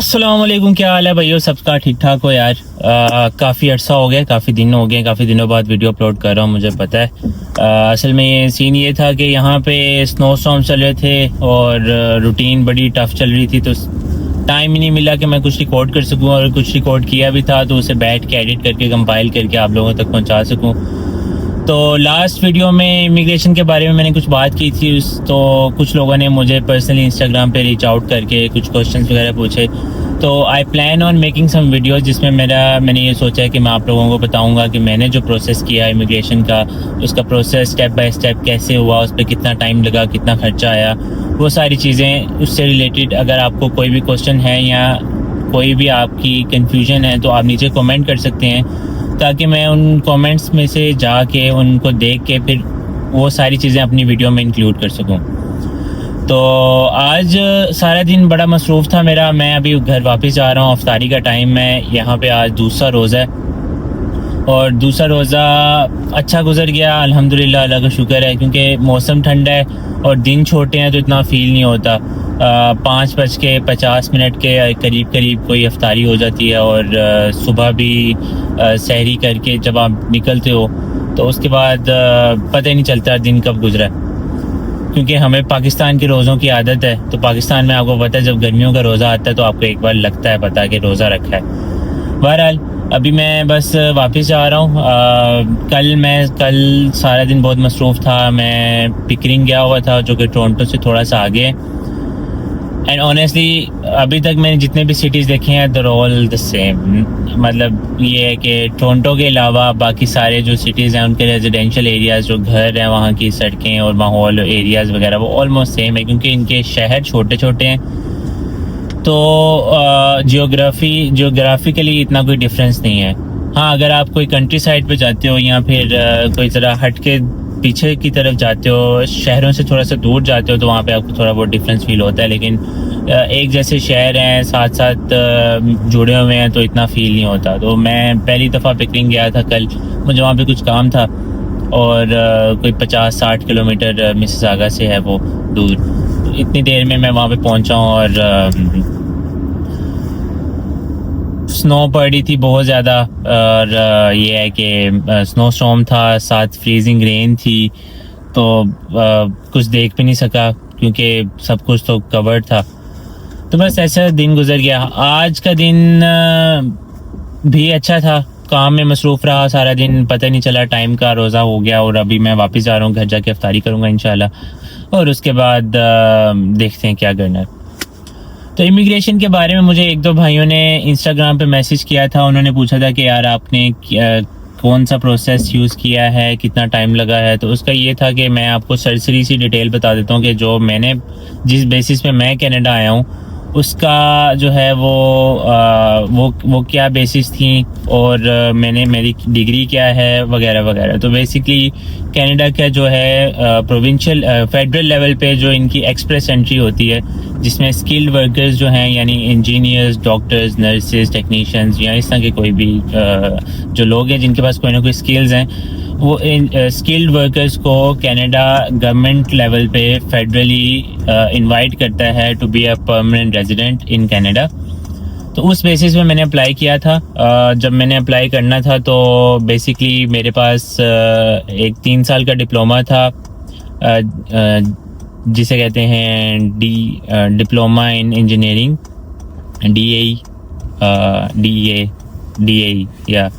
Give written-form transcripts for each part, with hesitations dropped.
अस्सलाम वालेकुम, क्या हाल है भाइयों? सबका ठीक ठाक हो यार? काफ़ी अर्सा हो गया, काफ़ी दिन हो गए, काफ़ी दिनों बाद वीडियो अपलोड कर रहा हूँ, मुझे पता है। असल में ये सीन ये था कि यहाँ पे स्नो स्टॉर्म चल रहे थे और रूटीन बड़ी टफ चल रही थी, तो टाइम ही नहीं मिला कि मैं कुछ रिकॉर्ड कर सकूँ, और कुछ रिकॉर्ड किया भी था तो उसे बैठ के एडिट करके कंपाइल करके आप लोगों तक पहुँचा सकूँ। तो लास्ट वीडियो में इमिग्रेशन के बारे में मैंने कुछ बात की थी, तो कुछ लोगों ने मुझे पर्सनली इंस्टाग्राम पे रीच आउट करके कुछ क्वेश्चंस वगैरह पूछे। तो I plan on making some videos जिसमें मैंने ये सोचा है कि मैं आप लोगों को बताऊंगा कि मैंने जो प्रोसेस किया इमिग्रेशन का, उसका प्रोसेस स्टेप बाय स्टेप कैसे हुआ, उस पर कितना टाइम लगा, कितना खर्चा आया, वो सारी चीज़ें उससे रिलेटेड। अगर आपको कोई भी क्वेश्चन है या कोई भी आपकी कन्फ्यूजन है तो आप नीचे कमेंट कर सकते हैं, ताकि मैं उन कमेंट्स में से जाके उनको देख के फिर वो सारी चीज़ें अपनी वीडियो में इंक्लूड कर सकूं। तो आज सारा दिन बड़ा मसरूफ़ था मेरा। मैं अभी घर वापस जा रहा हूँ, अफ्तारी का टाइम है यहाँ पे। आज दूसरा रोज़ा है और दूसरा रोज़ा अच्छा गुजर गया अल्हम्दुलिल्लाह, अल्लाह का शुक्र है, क्योंकि मौसम ठंडा है और दिन छोटे हैं तो इतना फ़ील नहीं होता। 5:50 के करीब करीब कोई अफ्तारी हो जाती है और सुबह भी सहरी करके जब आप निकलते हो तो उसके बाद पता ही नहीं चलता दिन कब गुजरा, क्योंकि हमें पाकिस्तान के रोज़ों की आदत है। तो पाकिस्तान में आपको पता है जब गर्मियों का रोज़ा आता है तो आपको एक बार लगता है पता कि रोज़ा रखा है। बहरहाल अभी मैं बस वापस जा रहा हूँ। कल सारा दिन बहुत मसरूफ़ था। मैं पिकरिंग गया हुआ था जो कि टोरंटो से थोड़ा सा आगे है। एंड ऑनेस्टली अभी तक मैंने जितने भी सिटीज़ देखे हैं दर ऑल द सेम। मतलब ये है कि टोरंटो के अलावा बाकी सारे जो सिटीज़ हैं उनके रेजिडेंशियल एरियाज़, जो घर हैं, वहाँ की सड़कें और माहौल एरियाज़ वगैरह वो ऑलमोस्ट सेम है, क्योंकि इनके शहर छोटे छोटे हैं। तो जियोग्राफिकली इतना कोई डिफरेंस नहीं है। हाँ, अगर आप कोई कंट्री साइड पे जाते हो या फिर कोई तरह हट के पीछे की तरफ जाते हो, शहरों से थोड़ा सा दूर जाते हो, तो वहाँ पे आपको थोड़ा बहुत डिफरेंस फील होता है। लेकिन एक जैसे शहर हैं, साथ साथ जुड़े हुए हैं, तो इतना फील नहीं होता। तो मैं पहली दफ़ा पिकनिक गया था कल, मुझे वहाँ पे कुछ काम था और कोई 50-60 किलोमीटर मिसिसागा से है वो दूर। तो इतनी देर में मैं वहाँ पे पहुँचा हूँ और स्नो पड़ी थी बहुत ज़्यादा। और ये है कि स्नो स्टॉर्म था, साथ फ्रीजिंग रेन थी, तो कुछ देख भी नहीं सका क्योंकि सब कुछ तो कवर्ड था। तो बस ऐसा दिन गुजर गया। आज का दिन भी अच्छा था, काम में मसरूफ़ रहा सारा दिन, पता नहीं चला टाइम का। रोज़ा हो गया और अभी मैं वापस जा रहा हूँ, घर जाके अफ्तारी करूँगा इंशाल्लाह, और उसके बाद देखते हैं क्या करना है। तो इमिग्रेशन के बारे में मुझे एक दो भाइयों ने इंस्टाग्राम पे मैसेज किया था। उन्होंने पूछा था कि यार आपने कौन सा प्रोसेस यूज़ किया है, कितना टाइम लगा है। तो उसका ये था कि मैं आपको सरसरी सी डिटेल बता देता हूँ कि जो मैंने जिस बेसिस पे मैं कनाडा आया हूँ उसका जो है वो क्या बेसिस थी, और मेरी डिग्री क्या है वगैरह वगैरह। तो बेसिकली कनाडा का जो है प्रोविंशियल फेडरल लेवल पे जो इनकी एक्सप्रेस एंट्री होती है, जिसमें स्किल्ड वर्कर्स जो हैं, यानी इंजीनियर्स, डॉक्टर्स, नर्सेज, टेक्नीशियंस या इस तरह के कोई भी जो लोग हैं जिनके पास कोई ना कोई स्किल्स हैं, वो इन स्किल्ड वर्कर्स को कनाडा गवर्नमेंट लेवल पे फेडरली इनवाइट करता है to be a permanent resident in Canada. तो उस बेसिस में मैंने अप्लाई किया था। जब मैंने अप्लाई करना था तो बेसिकली मेरे पास एक 3 साल का डिप्लोमा था, जिसे कहते हैं डिप्लोमा इन इंजीनियरिंग, DEA या,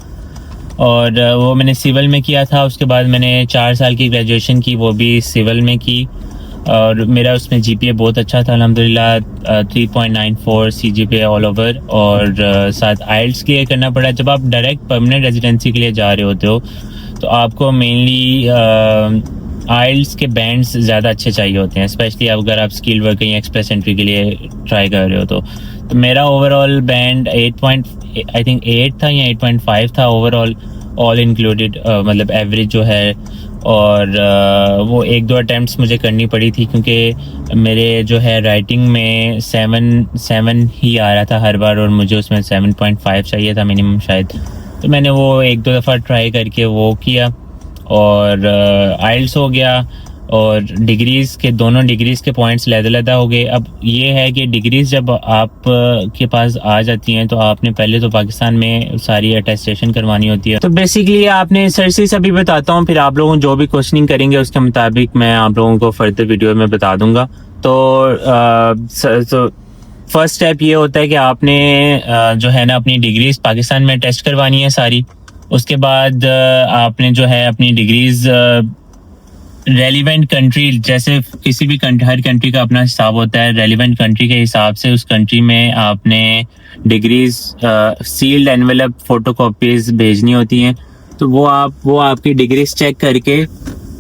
और वो मैंने सिविल में किया था। उसके बाद मैंने 4 साल की ग्रेजुएशन की, वो भी सिविल में की, और मेरा उसमें GPA बहुत अच्छा था अल्हम्दुलिल्लाह, 3.94 CGPA ऑल ओवर। और साथ IELTS क्लियर करना पड़ा। जब आप डायरेक्ट परमानेंट रेजिडेंसी के लिए जा रहे होते हो तो आपको मेनली IELTS के बैंड्स ज़्यादा अच्छे चाहिए होते हैं, स्पेशली अगर आप स्किल वर्कर या एक्सप्रेस एंट्री के लिए ट्राई कर रहे हो। तो मेरा ओवरऑल बैंड 8 था या 8.5 था ओवरऑल, ऑल इंक्लूडेड, मतलब एवरेज जो है। और वो 1-2 अटैम्प्ट्स मुझे करनी पड़ी थी, क्योंकि मेरे जो है राइटिंग में 7 ही आ रहा था हर बार, और मुझे उसमें 7.5 चाहिए था मिनिमम शायद। तो मैंने वो 1-2 दफ़ा ट्राई करके वो किया और IELTS हो गया। और डिग्रीज़ के दोनों डिग्रीज़ के पॉइंट्स अलग-अलग हो गए। अब ये है कि डिग्रीज़ जब आप के पास आ जाती हैं तो आपने पहले तो पाकिस्तान में सारी अटेस्टेशन करवानी होती है। तो बेसिकली आपने सर्विस अभी बताता हूँ, फिर आप लोगों जो भी क्वेश्चनिंग करेंगे उसके मुताबिक मैं आप लोगों को फर्दर वीडियो में बता दूंगा। तो फर्स्ट स्टेप ये होता है कि आपने जो है ना अपनी डिग्रीज पाकिस्तान में टेस्ट करवानी है सारी। उसके बाद आपने जो है अपनी डिग्रीज रेलिवेंट कंट्री, जैसे किसी भी हर कंट्री का अपना हिसाब होता है, रेलिवेंट कंट्री के हिसाब से उस कंट्री में आपने डिग्रीज सील्ड एनवेलप फोटोकॉपीज भेजनी होती हैं। तो वो आपकी डिग्रीज चेक करके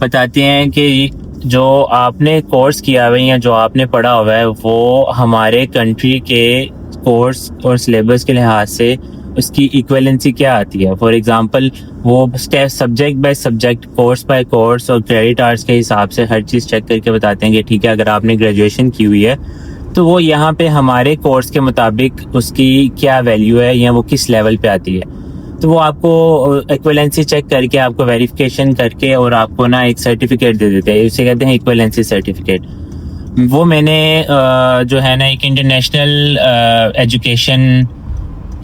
बताते हैं कि जो आपने कोर्स किया हुआ है या जो आपने पढ़ा हुआ है वो हमारे कंट्री के कोर्स और सिलेबस के लिहाज से उसकी इक्वलेंसी क्या आती है। फॉर एग्जांपल वो subject by subject, course by course और क्रेडिट आवर्स के हिसाब से हर चीज़ चेक करके बताते हैं कि ठीक है, अगर आपने ग्रेजुएशन की हुई है तो वो यहाँ पे हमारे कोर्स के मुताबिक उसकी क्या वैल्यू है या वो किस लेवल पे आती है। तो वो आपको इक्वलेंसी चेक करके, आपको वेरिफिकेशन करके और आपको ना एक सर्टिफिकेट दे देते हैं, इसे कहते हैं इक्वलेंसी सर्टिफिकेट। वो मैंने जो है ना एक इंटरनेशनल एजुकेशन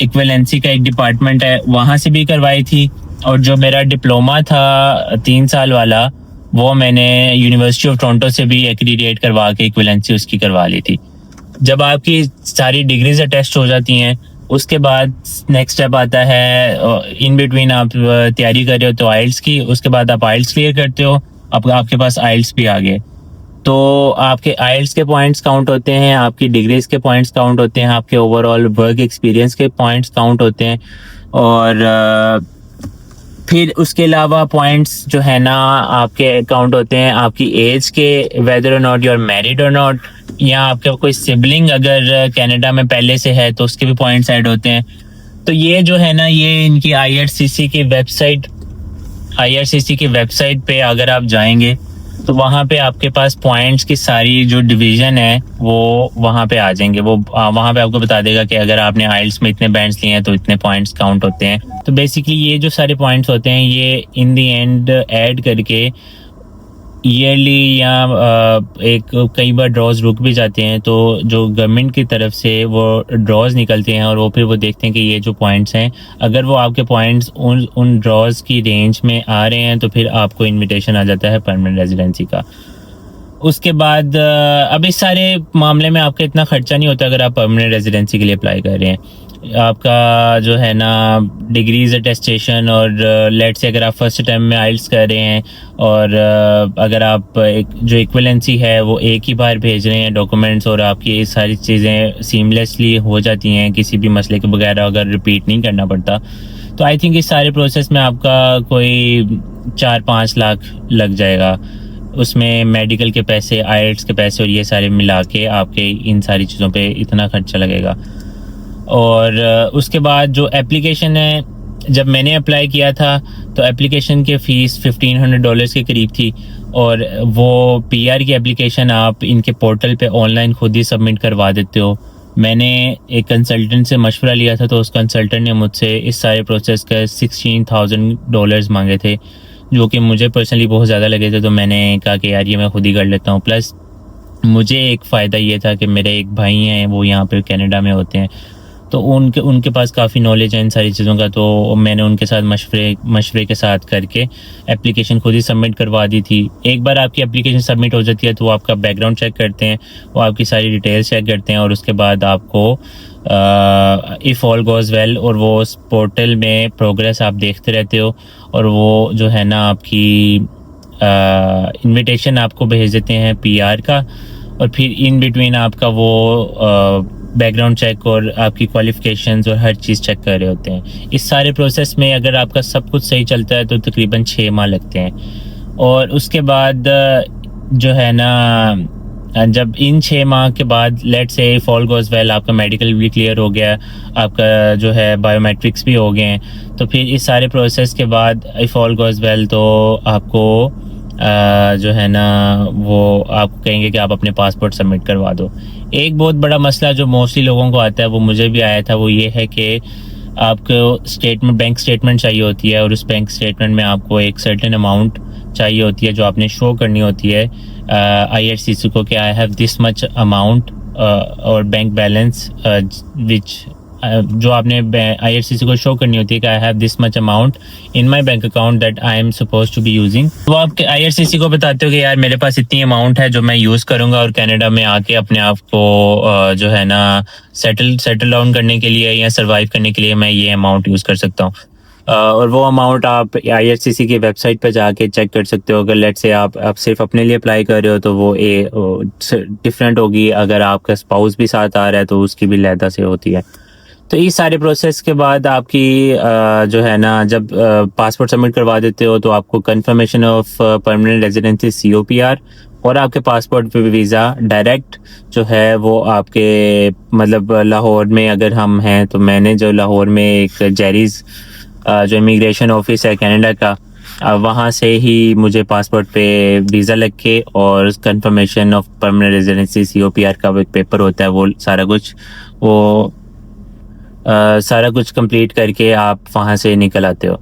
इक्वलेंसी का एक डिपार्टमेंट है, वहाँ से भी करवाई थी। और जो मेरा डिप्लोमा था 3 साल वाला, वो मैंने यूनिवर्सिटी ऑफ टोरंटो से भी एक्रीडिएट करवा के इक्वलेंसी उसकी करवा ली थी। जब आपकी सारी डिग्रीज टेस्ट हो जाती हैं उसके बाद नेक्स्ट स्टेप आता है, इन बिटवीन आप तैयारी कर रहे हो तो आइल्स की, उसके बाद आप आइल्स क्लियर करते हो, आपके पास आइल्स भी आ गए तो आपके आइल्स के पॉइंट्स काउंट होते हैं, आपकी डिग्रीज के पॉइंट्स काउंट होते हैं, आपके ओवरऑल वर्क एक्सपीरियंस के पॉइंट्स काउंट होते हैं। और फिर उसके अलावा पॉइंट्स जो है ना आपके काउंट होते हैं आपकी एज के, वेदर और नॉट यू आर मैरिड और नॉट, या आपका कोई सिबलिंग अगर कनाडा में पहले से है तो उसके भी पॉइंट्स ऐड होते हैं। तो ये जो है ना ये इनकी आईआरसीसी की वेबसाइट पे अगर आप जाएंगे तो वहाँ पे आपके पास पॉइंट्स की सारी जो डिवीज़न है वो वहाँ पे आ जाएंगे। वो वहाँ पे आपको बता देगा कि अगर आपने आइल्स में इतने बैंड्स लिए हैं तो इतने पॉइंट्स काउंट होते हैं। तो बेसिकली ये जो सारे पॉइंट्स होते हैं ये इन दी एंड ऐड करके ईयरली या एक कई बार ड्रॉज रुक भी जाते हैं, तो जो गवर्नमेंट की तरफ से वो ड्रॉज निकलते हैं और वो फिर वो देखते हैं कि ये जो पॉइंट्स हैं, अगर वो आपके पॉइंट्स उन ड्रॉज की रेंज में आ रहे हैं तो फिर आपको इनविटेशन आ जाता है परमानेंट रेजिडेंसी का। उसके बाद अब इस सारे मामले में आपका इतना खर्चा नहीं होता अगर आप परमानेंट रेजिडेंसी के लिए अप्लाई कर रहे हैं। आपका जो है ना डिग्रीज अटेस्टेशन और लेट से अगर आप फर्स्ट टाइम में आइल्स कर रहे हैं और अगर आप जो इक्वलेंसी है वो एक ही बार भेज रहे हैं डॉक्यूमेंट्स और आपकी ये सारी चीज़ें सीमलेसली हो जाती हैं, किसी भी मसले के बगैर अगर रिपीट नहीं करना पड़ता, तो आई थिंक इस सारे प्रोसेस में आपका कोई 4-5 लाख लग जाएगा। उसमें मेडिकल के पैसे, आइल्स के पैसे और ये सारे मिला के आपके इन सारी चीज़ों पे इतना खर्चा लगेगा। और उसके बाद जो एप्लीकेशन है, जब मैंने अप्लाई किया था तो एप्लीकेशन की फ़ीस $1500 के करीब थी और वो पीआर की एप्लीकेशन आप इनके पोर्टल पे ऑनलाइन खुद ही सबमिट करवा देते हो। मैंने एक कंसल्टेंट से मशवरा लिया था तो उस कंसल्टेंट ने मुझसे इस सारे प्रोसेस का $16,000 मांगे थे, जो कि मुझे पर्सनली बहुत ज़्यादा लगे थे। तो मैंने कहा कि यार ये मैं खुद ही कर लेता हूँ। प्लस मुझे एक फ़ायदा ये था कि मेरे एक भाई हैं वो यहाँ पे कनाडा में होते हैं, तो उनके पास काफ़ी नॉलेज है इन सारी चीज़ों का, तो मैंने उनके साथ मशवरे के साथ करके एप्लीकेशन खुद ही सबमिट करवा दी थी। एक बार आपकी एप्लीकेशन सबमिट हो जाती है तो वो आपका बैकग्राउंड चेक करते हैं, वो आपकी सारी डिटेल्स चेक करते हैं और उसके बाद आपको इफ़ ऑल गोज़ वेल और वो उस पोर्टल में प्रोग्रेस आप देखते रहते हो और वो जो है ना आपकी इनविटेशन आपको भेज देते हैं पीआर का, और फिर इन बिटवीन आपका वो बैकग्राउंड चेक और आपकी क्वालिफ़िकेशंस और हर चीज़ चेक कर रहे होते हैं। इस सारे प्रोसेस में अगर आपका सब कुछ सही चलता है तो तकरीबन 6 माह लगते हैं। और उसके बाद जो है ना जब इन 6 माह के बाद लेट से इफ ऑल गोज़ वेल आपका मेडिकल भी क्लियर हो गया, आपका जो है बायोमेट्रिक्स भी हो गए हैं, तो फिर इस सारे प्रोसेस के बाद इफ ऑल गोज़ वेल तो आपको जो है ना वो आपको कहेंगे कि आप अपने पासपोर्ट सबमिट करवा दो। एक बहुत बड़ा मसला जो मोस्टली लोगों को आता है, वो मुझे भी आया था, वो ये है कि आपको बैंक स्टेटमेंट चाहिए होती है और उस बैंक स्टेटमेंट में आपको एक सर्टेन अमाउंट चाहिए होती है, जो आपने शो करनी होती है IRCC को कि I have this much amount और बैंक बैलेंस विच जो आपने IRCC को शो करनी होती है कि I have this much amount in my bank account that I am suppose to be using. तो आप IRCC को बताते हो कि यार मेरे पास इतनी अमाउंट है जो मैं यूज़ करूंगा और कनाडा में आके अपने आप को जो है ना सेटल डाउन करने के लिए या सर्वाइव करने के लिए मैं ये अमाउंट यूज़ कर सकता हूँ। और वो अमाउंट आप IRCC की वेबसाइट पर जाके चेक कर सकते हो। अगर लेट से आप सिर्फ अपने लिए अप्लाई कर रहे हो तो वो डिफरेंट होगी, अगर आपका स्पाउस भी साथ आ रहा है तो उसकी भी अलहदा से होती है। तो इस सारे प्रोसेस के बाद आपकी जो है ना, जब पासपोर्ट सबमिट करवा देते हो तो आपको confirmation of permanent residency COPR और आपके पासपोर्ट पे वीज़ा डायरेक्ट जो है वो आपके मतलब लाहौर में अगर हम हैं तो मैंने जो लाहौर में एक जेरीज जो इमिग्रेशन ऑफिस है कनाडा का, वहाँ से ही मुझे पासपोर्ट पे वीज़ा लग के और confirmation of permanent residency COPR का एक पेपर होता है, वो सारा कुछ कंप्लीट करके आप वहाँ से निकल आते हो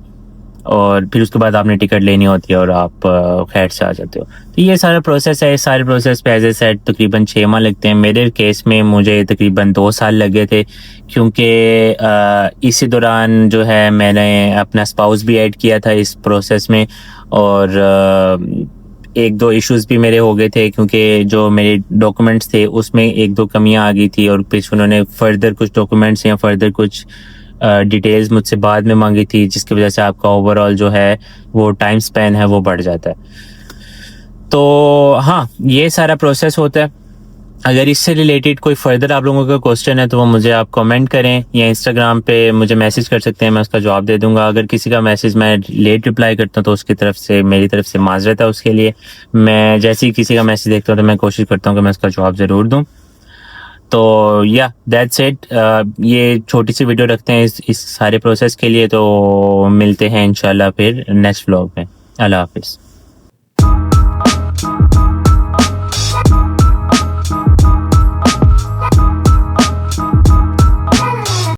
और फिर उसके बाद आपने टिकट लेनी होती है और आप खैर से आ जाते हो। तो ये सारा प्रोसेस है। इस सारे प्रोसेस पे एज ए सेट तकरीबन 6 माह लगते हैं। मेरे केस में मुझे तकरीबन 2 साल लगे थे, क्योंकि इसी दौरान जो है मैंने अपना स्पाउस भी ऐड किया था इस प्रोसेस में और एक दो इश्यूज भी मेरे हो गए थे, क्योंकि जो मेरे डॉक्यूमेंट्स थे उसमें एक दो कमियां आ गई थी और फिर उन्होंने फर्दर कुछ डॉक्यूमेंट्स या फर्दर कुछ डिटेल्स मुझसे बाद में मांगी थी, जिसकी वजह से आपका ओवरऑल जो है वो टाइम स्पैन है वो बढ़ जाता है। तो हाँ, ये सारा प्रोसेस होता है। अगर इससे रिलेटेड कोई फर्दर आप लोगों का क्वेश्चन है तो वो मुझे आप कमेंट करें या इंस्टाग्राम पे मुझे मैसेज कर सकते हैं, मैं उसका जवाब दे दूंगा। अगर किसी का मैसेज मैं लेट रिप्लाई करता हूँ तो उसकी तरफ से मेरी तरफ से माजरत है उसके लिए। मैं जैसे ही किसी का मैसेज देखता हूँ तो मैं कोशिश करता हूँ कि मैं उसका जवाब ज़रूर दूँ। तो या दैट्स इट। ये छोटी सी वीडियो रखते हैं इस सारे प्रोसेस के लिए। तो मिलते हैं इंशाल्लाह फिर नेक्स्ट व्लॉग में। अल्लाह हाफिज़।